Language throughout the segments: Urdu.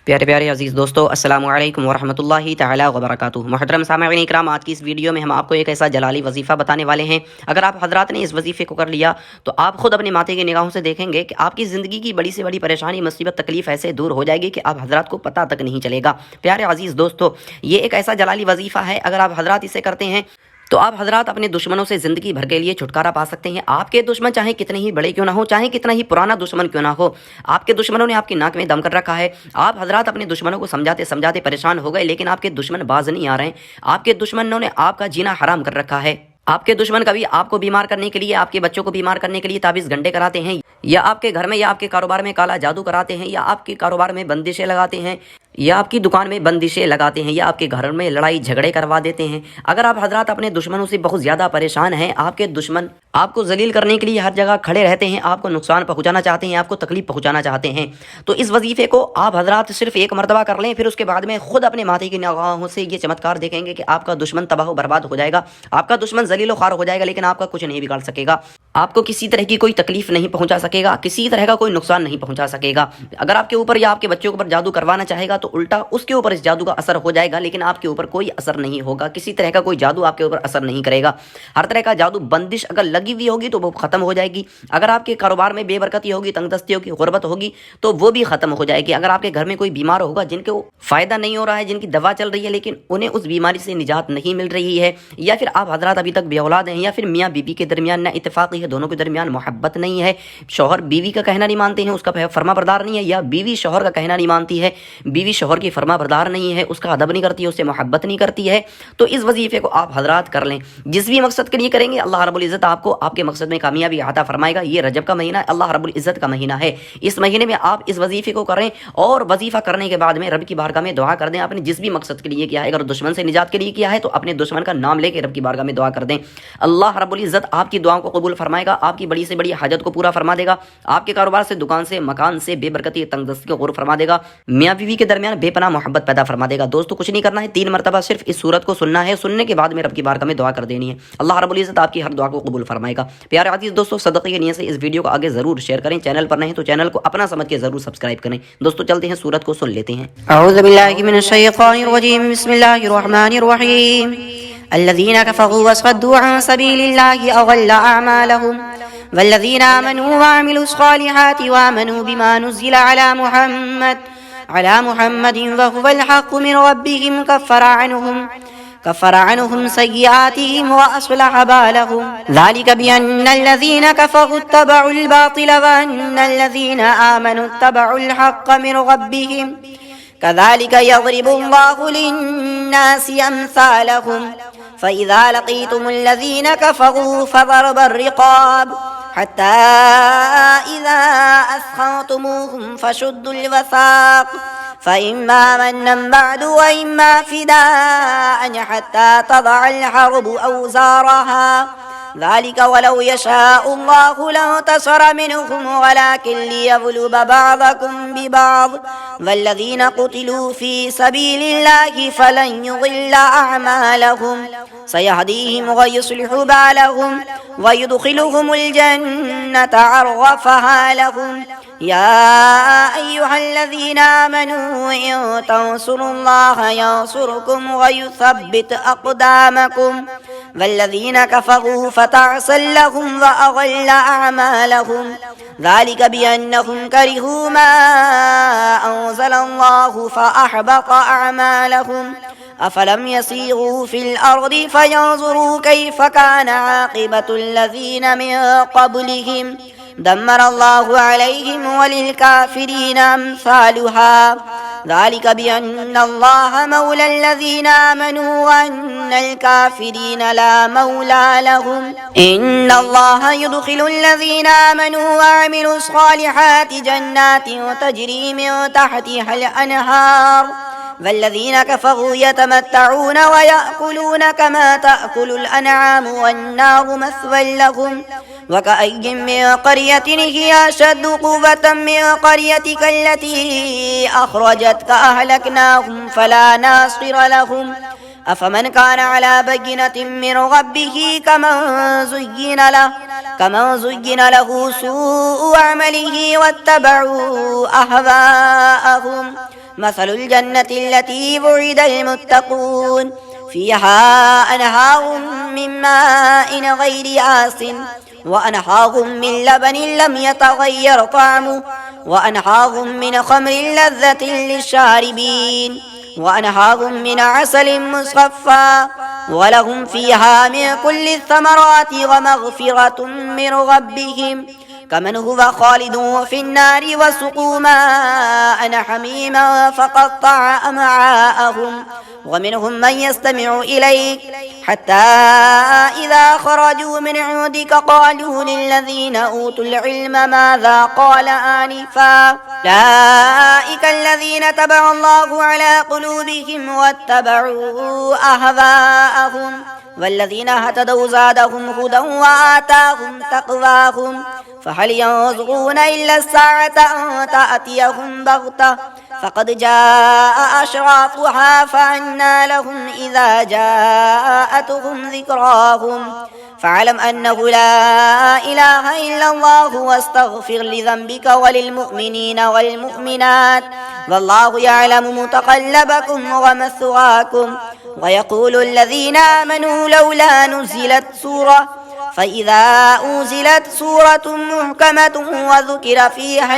پیارے پیارے عزیز دوستو، السلام علیکم ورحمۃ اللہ تعالی وبرکاتہ۔ محترم سامعین اکرام، آج کی اس ویڈیو میں ہم آپ کو ایک ایسا جلالی وظیفہ بتانے والے ہیں۔ اگر آپ حضرات نے اس وظیفے کو کر لیا تو آپ خود اپنے ماتھے کی نگاہوں سے دیکھیں گے کہ آپ کی زندگی کی بڑی سے بڑی پریشانی، مصیبت، تکلیف ایسے دور ہو جائے گی کہ آپ حضرات کو پتہ تک نہیں چلے گا۔ پیارے عزیز دوستو، یہ ایک ایسا جلالی وظیفہ ہے، اگر آپ حضرات اسے کرتے ہیں تو آپ حضرات اپنے دشمنوں سے زندگی بھر کے لیے چھٹکارا پا سکتے ہیں۔ آپ کے دشمن چاہے کتنے ہی بڑے کیوں نہ ہو، چاہے کتنا ہی پرانا دشمن کیوں نہ ہو، آپ کے دشمنوں نے آپ کی ناک میں دم کر رکھا ہے۔ آپ حضرات اپنے دشمنوں کو سمجھاتے سمجھاتے پریشان ہو گئے، لیکن آپ کے دشمن باز نہیں آ رہے ہیں۔ آپ کے دشمنوں نے آپ کا جینا حرام کر رکھا ہے۔ آپ کے دشمن کبھی آپ کو بیمار کرنے کے لیے، آپ کے بچوں کو بیمار کرنے کے لیے تعویذ گھنٹے کراتے ہیں، یا آپ کے گھر میں یا آپ کے کاروبار میں کالا جادو کراتے ہیں، یا آپ کے کاروبار میں بندشیں لگاتے ہیں، یا آپ کی دکان میں بندشیں لگاتے ہیں، یا آپ کے گھر میں لڑائی جھگڑے کروا دیتے ہیں۔ اگر آپ حضرات اپنے دشمنوں سے بہت زیادہ پریشان ہیں، آپ کے دشمن آپ کو ذلیل کرنے کے لیے ہر جگہ کھڑے رہتے ہیں، آپ کو نقصان پہنچانا چاہتے ہیں، آپ کو تکلیف پہنچانا چاہتے ہیں، تو اس وظیفے کو آپ حضرات صرف ایک مرتبہ کر لیں، پھر اس کے بعد میں خود اپنے ماتھے کی نگاہوں سے یہ چمتکار دیکھیں گے کہ آپ کا دشمن تباہ و برباد ہو جائے گا، آپ کا دشمن ذلیل و خوار ہو جائے گا، لیکن آپ کا کچھ نہیں بگاڑ سکے گا، آپ کو کسی طرح کی کوئی تکلیف نہیں پہنچا سکے گا، کسی طرح کا کوئی نقصان نہیں پہنچا سکے گا۔ اگر آپ کے اوپر یا آپ کے بچوں کے اوپر جادو کروانا چاہے گا تو الٹا اس کے اوپر اس جادو کا اثر ہو جائے گا، لیکن آپ کے اوپر کوئی اثر نہیں ہوگا، کسی طرح کا کوئی جادو آپ کے اوپر اثر نہیں کرے گا۔ ہر طرح کا جادو بندش اگر لگی ہوئی ہوگی تو وہ ختم ہو جائے گی، اگر آپ کے کاروبار میں بے برکتی ہوگی، تنگ دستی ہوگی، غربت ہوگی تو وہ بھی ختم ہو جائے گی۔ اگر آپ کے گھر میں کوئی بیمار ہوگا، جن کو فائدہ نہیں ہو رہا ہے، جن کی دوا چل رہی ہے لیکن انہیں اس بیماری سے نجات نہیں مل رہی ہے، یا پھر آپ حضرات ابھی تک بے اولاد ہیں، یا پھر میاں بیوی کے درمیان نہ اتفاقی ہے، دونوں کے درمیان محبت نہیں ہے، شوہر بیوی کا کہنا نہیں مانتے ہیں، اس کا فرما بردار نہیں ہے، یا بیوی شوہر کا کہنا نہیں مانتی ہے، بیوی شوہر کی فرما بردار نہیں ہے، اس کا ادب نہیں کرتی ہے، اس سے محبت نہیں کرتی ہے، تو اس وظیفے کو آپ حضرات کر لیں۔ جس بھی مقصد کے لیے کریں گے، اللہ رب العزت آپ کو آپ کے مقصد میں کامیابی عطا فرمائے گا۔ یہ رجب کا مہینہ اللہ رب العزت کا مہینہ ہے، اس مہینے میں آپ اس وظیفے کو کریں، اور وظیفہ کرنے کے بعد میں رب کی بارگاہ میں دعا کر دیں۔ آپ نے جس بھی مقصد کے لیے کیا ہے، اگر دشمن سے نجات کے لیے کیا ہے تو اپنے دشمن کا نام لے کے رب کی بارگاہ میں دعا کر دیں، اللہ رب العزت آپ کی دعاؤں کو قبول فرمائے گا، آپ کی بڑی سے بڑی حاجت کو پورا فرما دے گا، آپ کے کاروبار سے، دکان سے، مکان سے بے برکتی، تنگ دستی کو غور فرما دے گا، میاں بیوی کے درمیان بے پناہ محبت پیدا فرما دے گا۔ دوستو کچھ نہیں کرنا ہے، 3 مرتبہ صرف اس سورت کو سننا ہے، سننے کے بعد میں رب کی بارگاہ میں دعا کر دینی ہے، اللہ رب العزت آپ کی ہر دعا کو قبول فرمائے گا۔ پیارے عزیز دوستو، صدقے کی نیت سے اس ویڈیو کو آگے ضرور شیئر کریں، چینل پر نہیں تو چینل کو اپنا سمجھ کے ضرور سبسکرائب کریں۔ دوستو چلتے ہیں، سورت کو سن لیتے ہیں۔ اعوذ باللہ من الشیطان الرجیم، بسم اللہ الرحمن الرحیم۔ الذين كفروا وصدوا عن سبيل الله أضل أعمالهم والذين آمنوا وعملوا الصالحات وآمنوا بما نزل على محمد وهو الحق من ربهم كفر عنهم سيئاتهم وأصلح بالهم ذلك بأن الذين كفروا اتبعوا الباطل وأن الذين آمنوا اتبعوا الحق من ربهم كذلك يضرب الله للناس أمثالهم فإذا لقيتم الذين كفروا فضرب الرقاب حتى إذا أثخنتموهم فشدوا الوثاق فإما منا بعد وإما فداء حتى تضع الحرب أوزارها ذلك ولو يشاء الله لانتصر منهم ولكن ليبلو بعضكم ببعض والذين قتلوا في سبيل الله فلن يضل أعمالهم سيهديهم ويصلح بالهم ويدخلهم الجنة عرفها لهم يا أيها الذين آمنوا إن تنصروا الله ينصركم ويثبت أقدامكم والذين كفروا فتعسا لهم وأضل أعمالهم ذلك بأنهم كرهوا ما أنزل الله فأحبط أعمالهم أفلم يسيروا في الأرض فينظروا كيف كان عاقبة الذين من قبلهم دمر الله عليهم وللكافرين أمثالها ذلك بأن الله مولى الذين آمنوا وأن الكافرين لا مولى لهم إن الله يدخل الذين آمنوا وعملوا الصالحات جنات تجري من تحتها الأنهار والذين كفروا يتمتعون ويأكلون كما تأكل الأنعام والنار مثوى لهم وكأي من قرية هي أشد قوة من قريتك التي أخرجتك أهلكناهم فلا ناصر لهم أفمن كان على بينة من ربه كمن زين له سوء عمله واتبعوا أهواءهم مثل الجنة التي وعد المتقون فيها أنهار من ماء غير آسن وأنهار من لبن لم يتغير طعمه وأنهار من خمر لذة للشاربين وأنهار من عسل مصفى ولهم فيها من كل الثمرات ومغفرة من ربهم كمن هو خالد في النار وسقوا ماء حميما فقطع أمعاءهم ومنهم من يستمع إليك حتى إذا خرجوا من عندك قالوا للذين أوتوا العلم ماذا قال آنفا أولئك الذين تبع الله على قلوبهم واتبعوا أهواءهم والذين اهتدوا زادهم هدى وآتاهم تقواهم فهل ينظرون إلا الساعة أن تأتيهم بغتة فقد جاء أشراطها فأنى لهم إذا جاءتهم ذكراهم فاعلم أنه لا إله إلا الله واستغفر لذنبك وللمؤمنين والمؤمنات والله يعلم متقلبكم ومثواكم ويقول الذين آمنوا لولا نزلت سورة فإذا أنزلت سورة محكمة وذكر فيها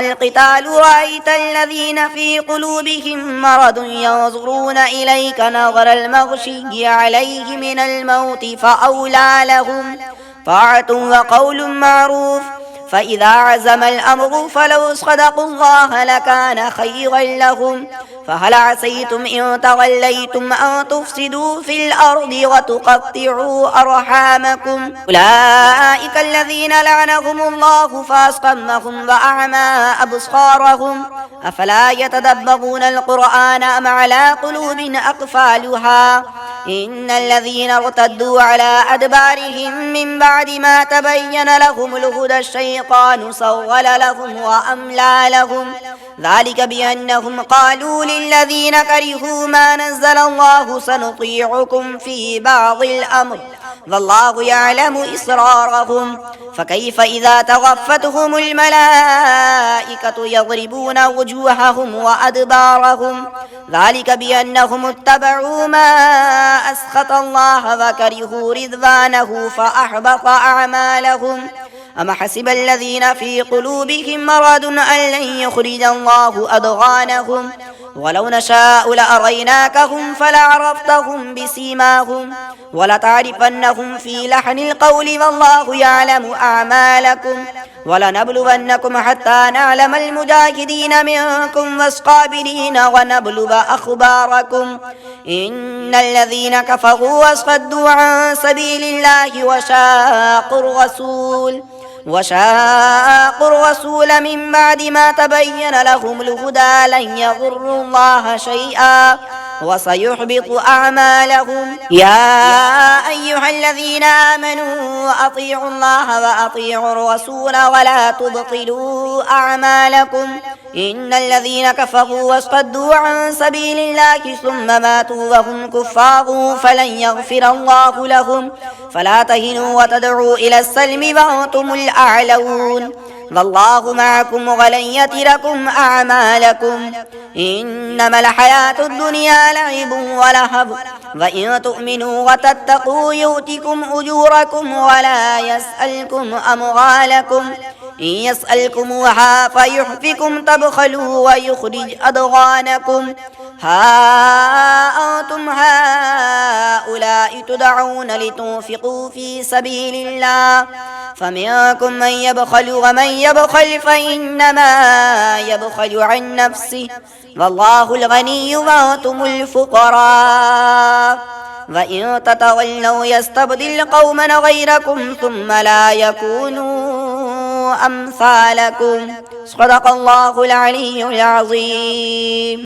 القتال رأيت الذين في قلوبهم مرض ينظرون إليك نظر المغشي عليه من الموت فأولى لهم طاعة وقول معروف فإذا عزم الأمر فلو صدقوا الله لكان خيرا لهم فهل عسيتم إن توليتم أن تفسدوا في الأرض وتقطعوا أرحامكم أولئك الذين لعنهم الله فأصمهم وأعمى أبصارهم أفلا يتدبرون القرآن أم على قلوب أقفالها إن الذين ارتدوا على أدبارهم من بعد ما تبين لهم الهدى الشيطان سول لهم وأملى لهم ذلك بأنهم قالوا للذين كرهوا ما نزل الله سنطيعكم في بعض الأمر والله يعلم إسرارهم فكيف إذا توفتهم الملائكة يضربون وجوههم وأدبارهم ذلك بأنهم اتبعوا ما أسخط الله وكرهوا رضوانه فأحبط أعمالهم أم حسب الذين في قلوبهم مرض أن لن يخرج الله أضغانهم ولو نشاء لأريناكهم فلعرفتهم بسيماهم ولتعرفنهم في لحن القول والله يعلم أعمالكم ولنبلونكم حتى نعلم المجاهدين منكم والصابرين ونبلو أخباركم إن الذين كفروا وصدوا عن سبيل الله وشاقوا الرسول من بعد ما تبين لهم الهدى لن يضروا الله شيئا وسيحبط أعمالهم يا أيها الذين آمنوا أطيعوا الله وأطيعوا الرسول ولا تبطلوا أعمالكم إن الذين كفروا وصدوا عن سبيل الله ثم ماتوا وهم كفار فلن يغفر الله لهم فلا تهنوا وتدعوا إلى السلم وأنتم الأعلون والله معكم ولن يتركم أعمالكم إنما الحياة الدنيا لعب ولهب وإن تؤمنوا وتتقوا يؤتكم أجوركم ولا يسألكم أموالكم إن يسألكموها فيحفكم تبخلوا ويخرج أضغانكم ها أنتم هؤلاء تدعون لتنفقوا في سبيل الله فمنكم من يبخل ومن يبخل فإنما يبخل عن نفسه والله الغني وأنتم الفقراء وإن تتولوا يستبدل قوما غيركم ثم لا يكونوا أمثالكم صدق الله العلي العظيم.